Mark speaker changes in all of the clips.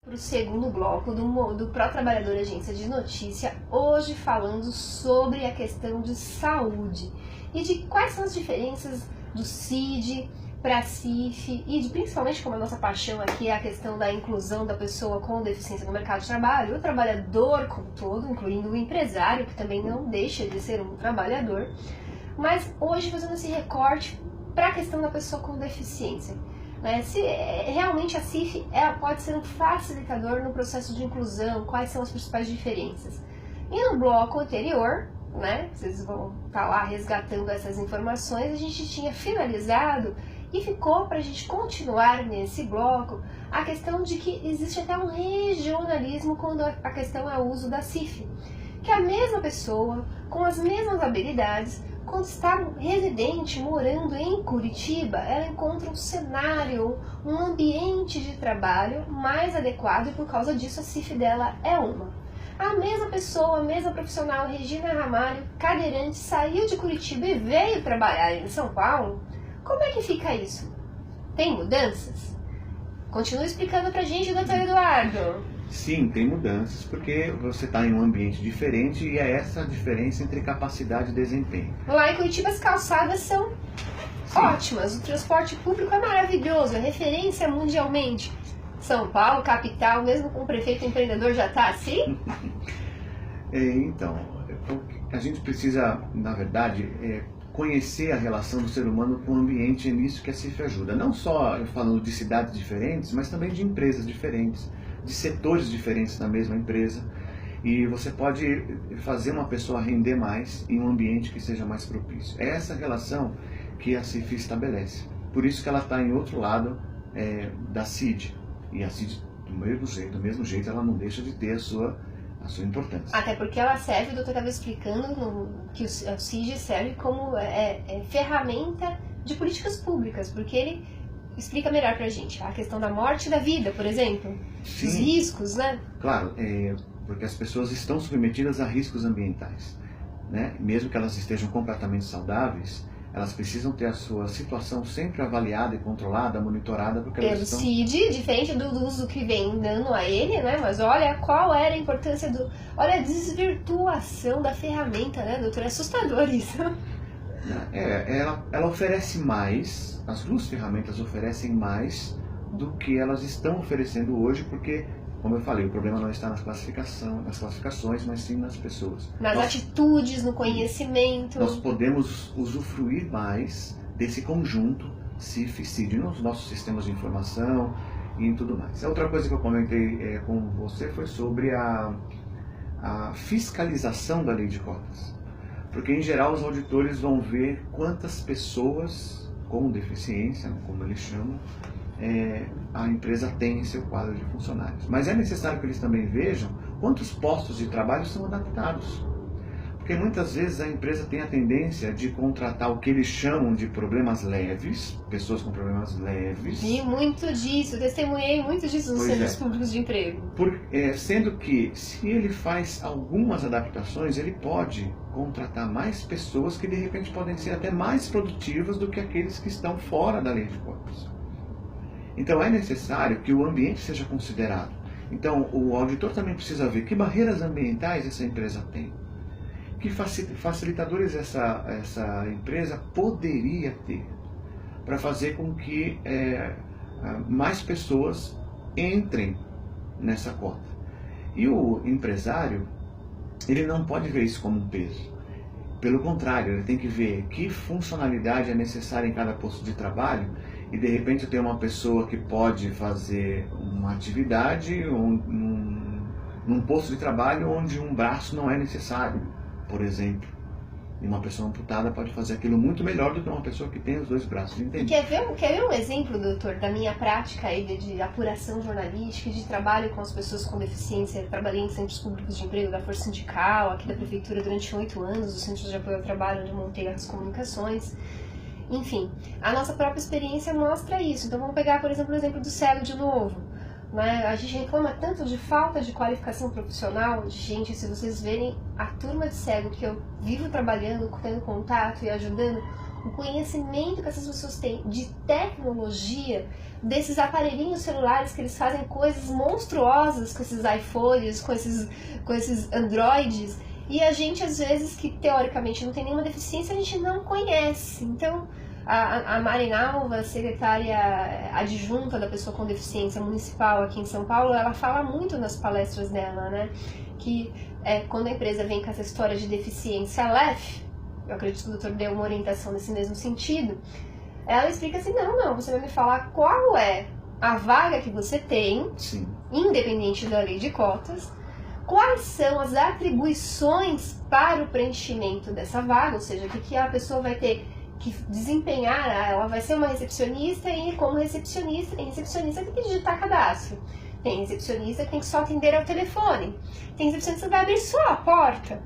Speaker 1: Para o segundo bloco do Pro Trabalhador Agência de Notícia, hoje falando sobre a questão de saúde e de quais são as diferenças do CID para a CIF e principalmente, como a nossa paixão aqui é a questão da inclusão da pessoa com deficiência no mercado de trabalho, o trabalhador como todo, incluindo o empresário, que também não deixa de ser um trabalhador, mas hoje fazendo esse recorte para a questão da pessoa com deficiência. Se realmente a CIF pode ser um facilitador no processo de inclusão, quais são as principais diferenças. E no bloco anterior, vocês vão estar lá resgatando essas informações, a gente tinha finalizado e ficou para a gente continuar nesse bloco a questão de que existe até um regionalismo quando a questão é o uso da CIF, que a mesma pessoa, com as mesmas habilidades, quando está residente, morando em Curitiba, ela encontra um cenário, um ambiente de trabalho mais adequado e por causa disso a CIF dela é uma. A mesma pessoa, a mesma profissional, Regina Ramalho, cadeirante, saiu de Curitiba e veio trabalhar em São Paulo. Como é que fica isso? Tem mudanças? Continua explicando pra gente, doutor Eduardo.
Speaker 2: Sim, tem mudanças, porque você está em um ambiente diferente e é essa a diferença entre capacidade e desempenho.
Speaker 1: Lá em Curitiba as calçadas são ótimas, o transporte público é maravilhoso, é referência mundialmente. São Paulo, capital, mesmo com o prefeito empreendedor já está assim?
Speaker 2: Então, a gente precisa, na verdade, conhecer a relação do ser humano com o ambiente, é nisso que a CIF ajuda. Não só falando de cidades diferentes, mas também de empresas diferentes, de setores diferentes na mesma empresa, e você pode fazer uma pessoa render mais em um ambiente que seja mais propício. É essa relação que a CIF estabelece. Por isso que ela está em outro lado da CID. E a CID, do mesmo jeito, ela não deixa de ter a sua importância.
Speaker 1: Até porque ela serve, o doutor estava explicando, que o CID serve como ferramenta de políticas públicas, porque ele explica melhor pra gente a questão da morte e da vida, por exemplo.
Speaker 2: Sim,
Speaker 1: os riscos,
Speaker 2: Claro, porque as pessoas estão submetidas a riscos ambientais, Mesmo que elas estejam completamente saudáveis, elas precisam ter a sua situação sempre avaliada e controlada, monitorada, porque
Speaker 1: pelo
Speaker 2: elas estão...
Speaker 1: CID, diferente do uso que vem dando a ele, Mas olha qual era a importância olha a desvirtuação da ferramenta, doutor? É assustador isso.
Speaker 2: Ela oferece mais, as duas ferramentas oferecem mais do que elas estão oferecendo hoje, porque, como eu falei, o problema não está nas classificações, mas sim nas pessoas.
Speaker 1: Nas atitudes, no conhecimento.
Speaker 2: Nós podemos usufruir mais desse conjunto CIF e CID nos nossos sistemas de informação e em tudo mais. A outra coisa que eu comentei com você foi sobre a fiscalização da lei de cotas. Porque, em geral, os auditores vão ver quantas pessoas com deficiência, como eles chamam, a empresa tem em seu quadro de funcionários. Mas é necessário que eles também vejam quantos postos de trabalho são adaptados. Porque muitas vezes a empresa tem a tendência de contratar o que eles chamam de problemas leves, pessoas com problemas leves.
Speaker 1: Vi muito disso, testemunhei muito disso nos centros públicos de emprego.
Speaker 2: Sendo que, se ele faz algumas adaptações, ele pode contratar mais pessoas que de repente podem ser até mais produtivas do que aqueles que estão fora da lei de cotas. Então é necessário que o ambiente seja considerado. Então o auditor também precisa ver que barreiras ambientais essa empresa tem. Que facilitadores essa empresa poderia ter para fazer com que mais pessoas entrem nessa cota. E o empresário, ele não pode ver isso como um peso. Pelo contrário, ele tem que ver que funcionalidade é necessária em cada posto de trabalho e de repente ter uma pessoa que pode fazer uma atividade num posto de trabalho onde um braço não é necessário, por exemplo. E uma pessoa amputada pode fazer aquilo muito melhor do que uma pessoa que tem os dois braços. Entende?
Speaker 1: Quer ver um exemplo, doutor, da minha prática aí de apuração jornalística e de trabalho com as pessoas com deficiência? Eu trabalhei em centros públicos de emprego da Força Sindical, aqui da Prefeitura durante 8 anos, os centros de apoio ao trabalho onde eu montei as comunicações. Enfim, a nossa própria experiência mostra isso. Então vamos pegar, por exemplo, o exemplo do cego de novo. A gente reclama tanto de falta de qualificação profissional. Gente, se vocês verem a turma de cego que eu vivo trabalhando, tendo contato e ajudando, o conhecimento que essas pessoas têm de tecnologia, desses aparelhinhos celulares que eles fazem coisas monstruosas com esses iPhones, com esses Androids, e a gente, às vezes, que teoricamente não tem nenhuma deficiência, a gente não conhece. Então, a Marinalva, secretária adjunta da pessoa com deficiência municipal aqui em São Paulo, ela fala muito nas palestras dela, né? Que quando a empresa vem com essa história de deficiência leve, eu acredito que o doutor deu uma orientação nesse mesmo sentido, ela explica assim, não, você vai me falar qual é a vaga que você tem,
Speaker 2: Sim.
Speaker 1: independente da lei de cotas, quais são as atribuições para o preenchimento dessa vaga, ou seja, o que a pessoa vai ter que desempenhar, ela vai ser uma recepcionista e como recepcionista, tem recepcionista que tem que digitar cadastro, tem recepcionista que tem que só atender ao telefone, tem recepcionista que vai abrir só a porta,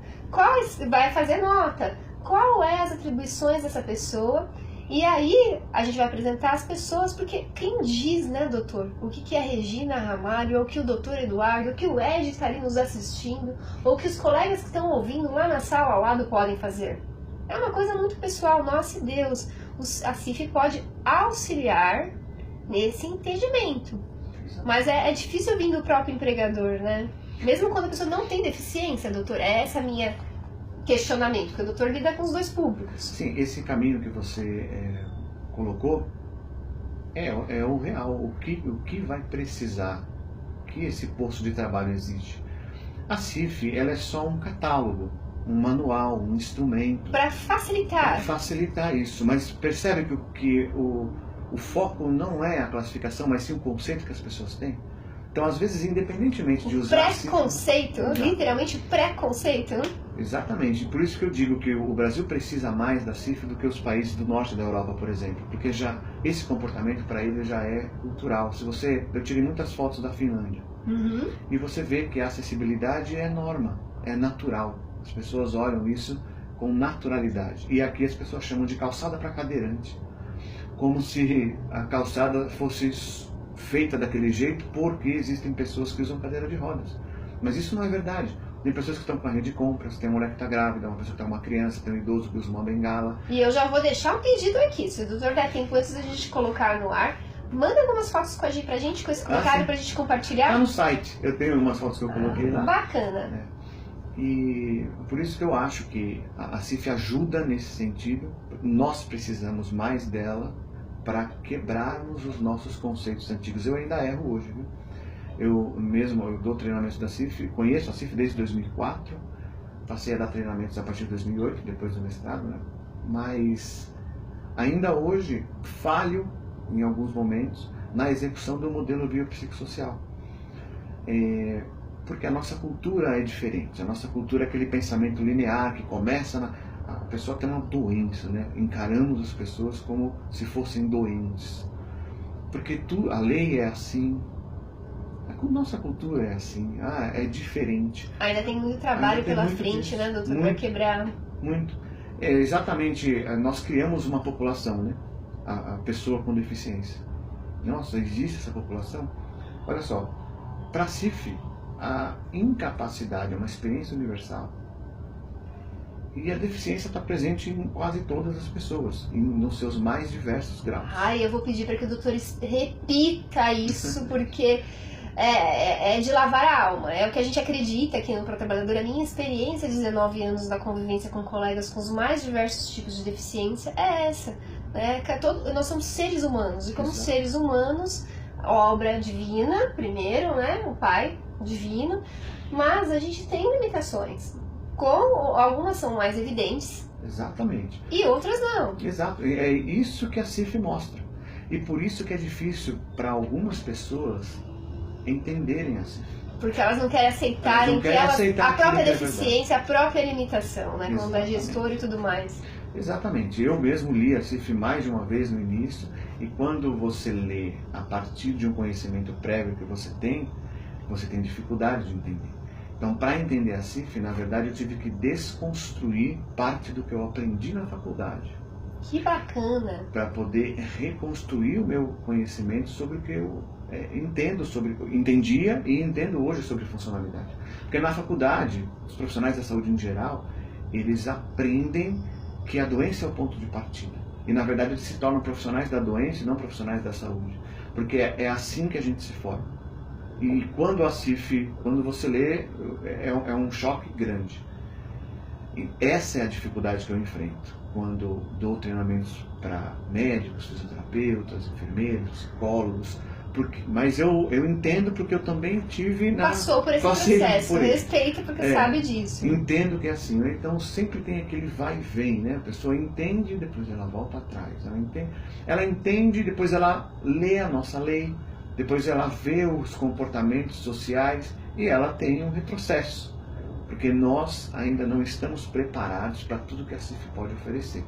Speaker 1: vai fazer nota, qual é as atribuições dessa pessoa, e aí a gente vai apresentar as pessoas, porque quem diz, né, doutor, o que a Regina Ramalho, ou o que o doutor Eduardo, ou o que o Ed está ali nos assistindo, ou o que os colegas que estão ouvindo lá na sala ao lado podem fazer? É uma coisa muito pessoal, nossa Deus, a CIF pode auxiliar nesse entendimento, mas é difícil vir do próprio empregador, né? Mesmo quando a pessoa não tem deficiência, doutor, essa é a minha questionamento, porque o doutor lida com os dois públicos.
Speaker 2: Sim, esse caminho que você colocou é o real, o que vai precisar, o que esse posto de trabalho exige. A CIF, ela é só um catálogo, um manual, um instrumento.
Speaker 1: Para facilitar.
Speaker 2: Para facilitar isso, mas percebe que o foco não é a classificação, mas sim o conceito que as pessoas têm. Então, às vezes, independentemente de usar...
Speaker 1: Preconceito, literalmente preconceito.
Speaker 2: Exatamente, por isso que eu digo que o Brasil precisa mais da CIF do que os países do norte da Europa, por exemplo, porque já esse comportamento para eles já é cultural. Eu tirei muitas fotos da Finlândia, e você vê que a acessibilidade é norma, é natural. As pessoas olham isso com naturalidade. E aqui as pessoas chamam de calçada para cadeirante, como se a calçada fosse feita daquele jeito porque existem pessoas que usam cadeira de rodas. Mas isso não é verdade. Tem pessoas que estão com carrinho de compras, tem uma mulher que está grávida, uma pessoa que está com uma criança, tem um idoso que usa uma bengala.
Speaker 1: E eu já vou deixar um pedido aqui, se o doutor der tempo antes da gente colocar no ar, manda algumas fotos pra gente, com esse comentário pra gente compartilhar.
Speaker 2: Está no site, eu tenho umas fotos que eu coloquei lá.
Speaker 1: Bacana.
Speaker 2: E por isso que eu acho que a CIF ajuda nesse sentido. Nós precisamos mais dela para quebrarmos os nossos conceitos antigos. Eu ainda erro hoje, viu? Eu dou treinamentos da CIF, conheço a CIF desde 2004, passei a dar treinamentos a partir de 2008, depois do mestrado, né? Mas ainda hoje falho, em alguns momentos, na execução do modelo biopsicossocial. Porque a nossa cultura é diferente, a nossa cultura é aquele pensamento linear que começa a pessoa tem uma doença, né? Encaramos as pessoas como se fossem doentes. Porque a lei é assim, a nossa cultura é assim, é diferente.
Speaker 1: Ainda tem muito trabalho pela frente, né, doutor, para quebrar.
Speaker 2: Muito. Exatamente, nós criamos uma população, né? A pessoa com deficiência. Nossa, existe essa população? Olha só, para a CIF, a incapacidade é uma experiência universal. E a deficiência está presente em quase todas as pessoas, nos seus mais diversos graus.
Speaker 1: Eu vou pedir para que o doutor repita isso, porque é de lavar a alma. É o que a gente acredita aqui no Pro Trabalhador. A minha experiência de 19 anos da convivência com colegas com os mais diversos tipos de deficiência é essa. Nós somos seres humanos, e como seres humanos, obra divina, primeiro, né, o Pai divino, mas a gente tem limitações. Algumas são mais evidentes.
Speaker 2: Exatamente.
Speaker 1: E outras não.
Speaker 2: Exato. É isso que a CIF mostra. E por isso que é difícil para algumas pessoas entenderem a CIF.
Speaker 1: Porque elas não querem aceitarem a própria deficiência, a própria limitação, né? Como da gestora e tudo mais.
Speaker 2: Exatamente. Eu mesmo li a CIF mais de uma vez no início, e quando você lê a partir de um conhecimento prévio que você tem dificuldade de entender. Então, para entender a CIF, na verdade, eu tive que desconstruir parte do que eu aprendi na faculdade.
Speaker 1: Que bacana!
Speaker 2: Para poder reconstruir o meu conhecimento sobre o que eu entendia e entendo hoje sobre funcionalidade. Porque na faculdade, os profissionais da saúde em geral, eles aprendem que a doença é o ponto de partida. E na verdade eles se tornam profissionais da doença e não profissionais da saúde. Porque é assim que a gente se forma. E quando a CIF, quando você lê, é um choque grande. E essa é a dificuldade que eu enfrento quando dou treinamentos para médicos, fisioterapeutas, enfermeiros, psicólogos. Mas eu entendo porque eu também tive
Speaker 1: passou por esse processo, respeito porque sabe disso.
Speaker 2: Entendo que é assim, né? Então sempre tem aquele vai e vem, né? A pessoa entende, depois ela volta atrás. Ela entende, depois ela lê a nossa lei, depois ela vê os comportamentos sociais e ela tem um retrocesso. Porque nós ainda não estamos preparados para tudo que a CIF pode oferecer.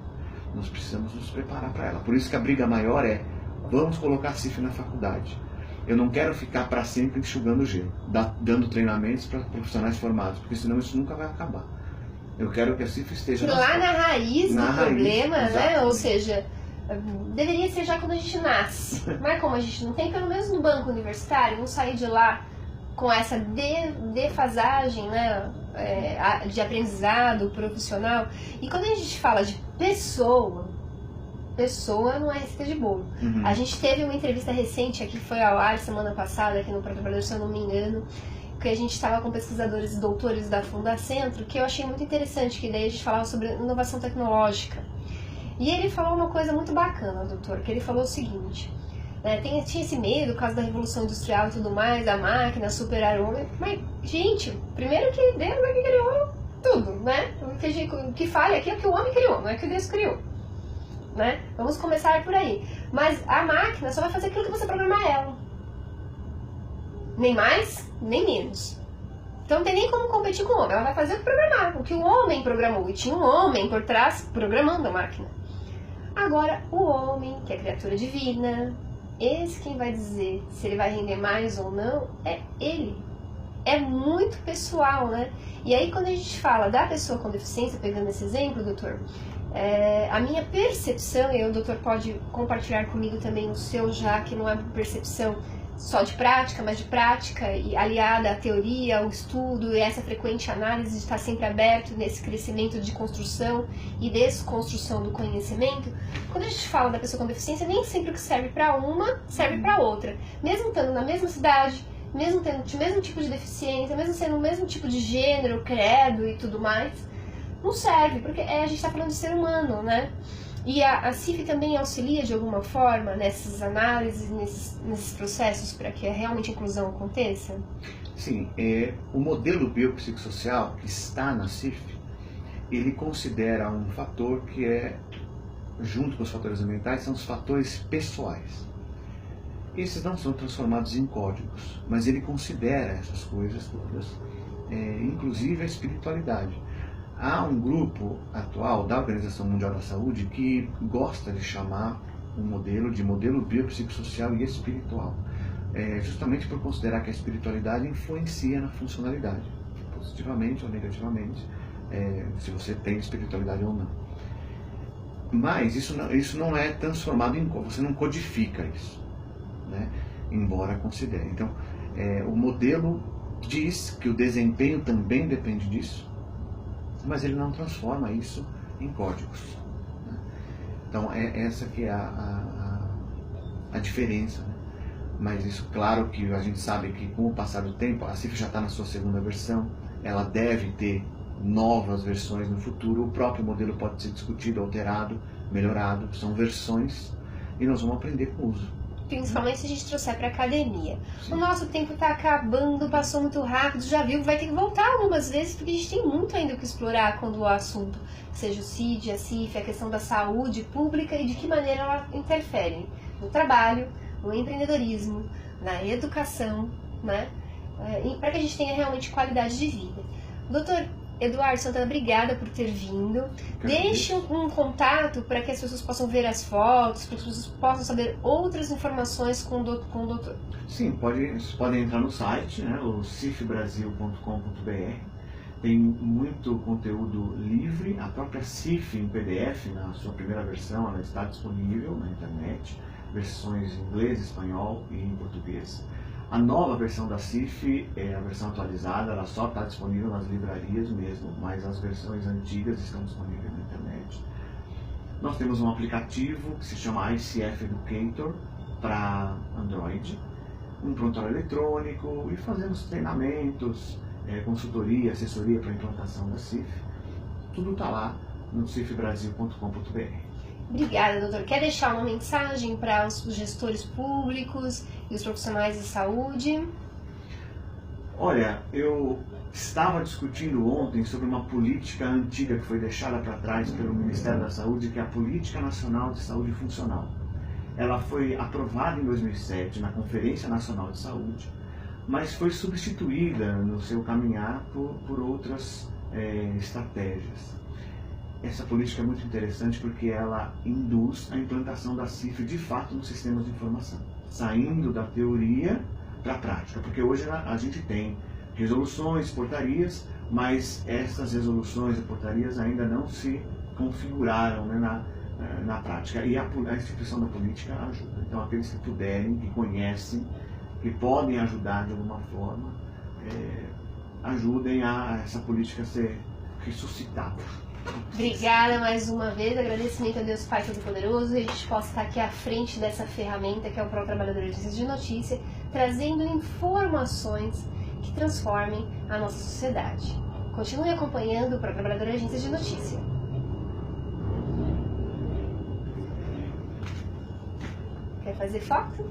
Speaker 2: Nós precisamos nos preparar para ela. Por isso que a briga maior é: vamos colocar a CIF na faculdade. Eu não quero ficar para sempre enxugando gelo, dando treinamentos para profissionais formados, porque senão isso nunca vai acabar. Eu quero que a CIF esteja
Speaker 1: lá na raiz do problema, né? Ou seja, deveria ser já quando a gente nasce. Mas como a gente não tem, pelo menos no banco universitário, não sair de lá com essa defasagem, né, de aprendizado profissional. E quando a gente fala de pessoa não é receita de bolo. A gente teve uma entrevista recente aqui, foi ao ar semana passada, aqui no Pro Trabalhador, se eu não me engano, que a gente estava com pesquisadores e doutores da Fundacentro, que eu achei muito interessante, que daí a gente falava sobre inovação tecnológica. E ele falou uma coisa muito bacana, doutor, que ele falou o seguinte: tinha esse medo por causa da Revolução Industrial e tudo mais, a máquina superar o homem. Mas, gente, primeiro que Deus é que criou tudo, né? O que falha aqui é o que o homem criou, não é o que Deus criou. Né? Vamos começar por aí. Mas a máquina só vai fazer aquilo que você programar ela. Nem mais, nem menos. Então não tem nem como competir com o homem. Ela vai fazer o que programar, o que o homem programou. E tinha um homem por trás programando a máquina. Agora, o homem, que é criatura divina, esse quem vai dizer se ele vai render mais ou não é ele. É muito pessoal, né? E aí quando a gente fala da pessoa com deficiência, pegando esse exemplo, doutor, a minha percepção, e o doutor pode compartilhar comigo também o seu, já que não é percepção só de prática, mas de prática e aliada à teoria, ao estudo e essa frequente análise de estar sempre aberto nesse crescimento de construção e desconstrução do conhecimento. Quando a gente fala da pessoa com deficiência, nem sempre o que serve para uma serve para outra. Mesmo estando na mesma cidade, mesmo tendo o mesmo tipo de deficiência, mesmo sendo o mesmo tipo de gênero, credo e tudo mais, não serve, porque a gente está falando de ser humano, né? E a CIF também auxilia de alguma forma nessas análises, nesses processos para que realmente a inclusão aconteça?
Speaker 2: Sim, o modelo biopsicossocial que está na CIF, ele considera um fator que junto com os fatores ambientais, são os fatores pessoais. Esses não são transformados em códigos, mas ele considera essas coisas todas, inclusive a espiritualidade. Há um grupo atual da Organização Mundial da Saúde que gosta de chamar o modelo de modelo biopsicossocial e espiritual, justamente por considerar que a espiritualidade influencia na funcionalidade, positivamente ou negativamente, se você tem espiritualidade ou não. Mas isso não é transformado em código, você não codifica isso, né? Embora considere. Então, o modelo diz que o desempenho também depende disso, mas ele não transforma isso em códigos, né? Então essa que é a diferença, né? Mas isso, claro que a gente sabe que com o passar do tempo, a CIF já está na sua segunda versão, ela deve ter novas versões no futuro, o próprio modelo pode ser discutido, alterado, melhorado, são versões e nós vamos aprender com o uso.
Speaker 1: Principalmente se a gente trouxer para a academia. Sim. O nosso tempo está acabando, passou muito rápido, já viu, vai ter que voltar algumas vezes, porque a gente tem muito ainda o que explorar quando o assunto, seja o CID, a CIF, a questão da saúde pública e de que maneira ela interfere no trabalho, no empreendedorismo, na educação, né? Para que a gente tenha realmente qualidade de vida. Doutor Eduardo Santana, obrigada por ter vindo. Deixe um contato para que as pessoas possam ver as fotos, para que as pessoas possam saber outras informações com o doutor.
Speaker 2: Sim, vocês podem entrar no site, né, o cifbrasil.com.br. Tem muito conteúdo livre, a própria CIF em PDF, na sua primeira versão, ela está disponível na internet, versões em inglês, espanhol e em português. A nova versão da CIF é a versão atualizada, ela só está disponível nas livrarias mesmo, mas as versões antigas estão disponíveis na internet. Nós temos um aplicativo que se chama ICF Educator para Android, um prontuário eletrônico e fazemos treinamentos, consultoria, assessoria para a implantação da CIF. Tudo está lá no cifbrasil.com.br.
Speaker 1: Obrigada, doutor. Quer deixar uma mensagem para os gestores públicos e os profissionais de saúde?
Speaker 2: Olha, eu estava discutindo ontem sobre uma política antiga que foi deixada para trás pelo Ministério da Saúde, que é a Política Nacional de Saúde Funcional. Ela foi aprovada em 2007 na Conferência Nacional de Saúde, mas foi substituída no seu caminhar por outras estratégias. Essa política é muito interessante porque ela induz a implantação da CIF de fato nos sistemas de informação, saindo da teoria para a prática, porque hoje a gente tem resoluções, portarias, mas essas resoluções e portarias ainda não se configuraram, né, na prática, e a instituição da política ajuda. Então aqueles que puderem, que conhecem, que podem ajudar de alguma forma, ajudem a essa política ser ressuscitada.
Speaker 1: Obrigada mais uma vez, agradecimento a Deus Pai Todo-Poderoso, a gente possa estar aqui à frente dessa ferramenta que é o Pro Trabalhador Agências de Notícia, trazendo informações que transformem a nossa sociedade. Continue acompanhando o Pro Trabalhador Agências de Notícia. Quer fazer foto?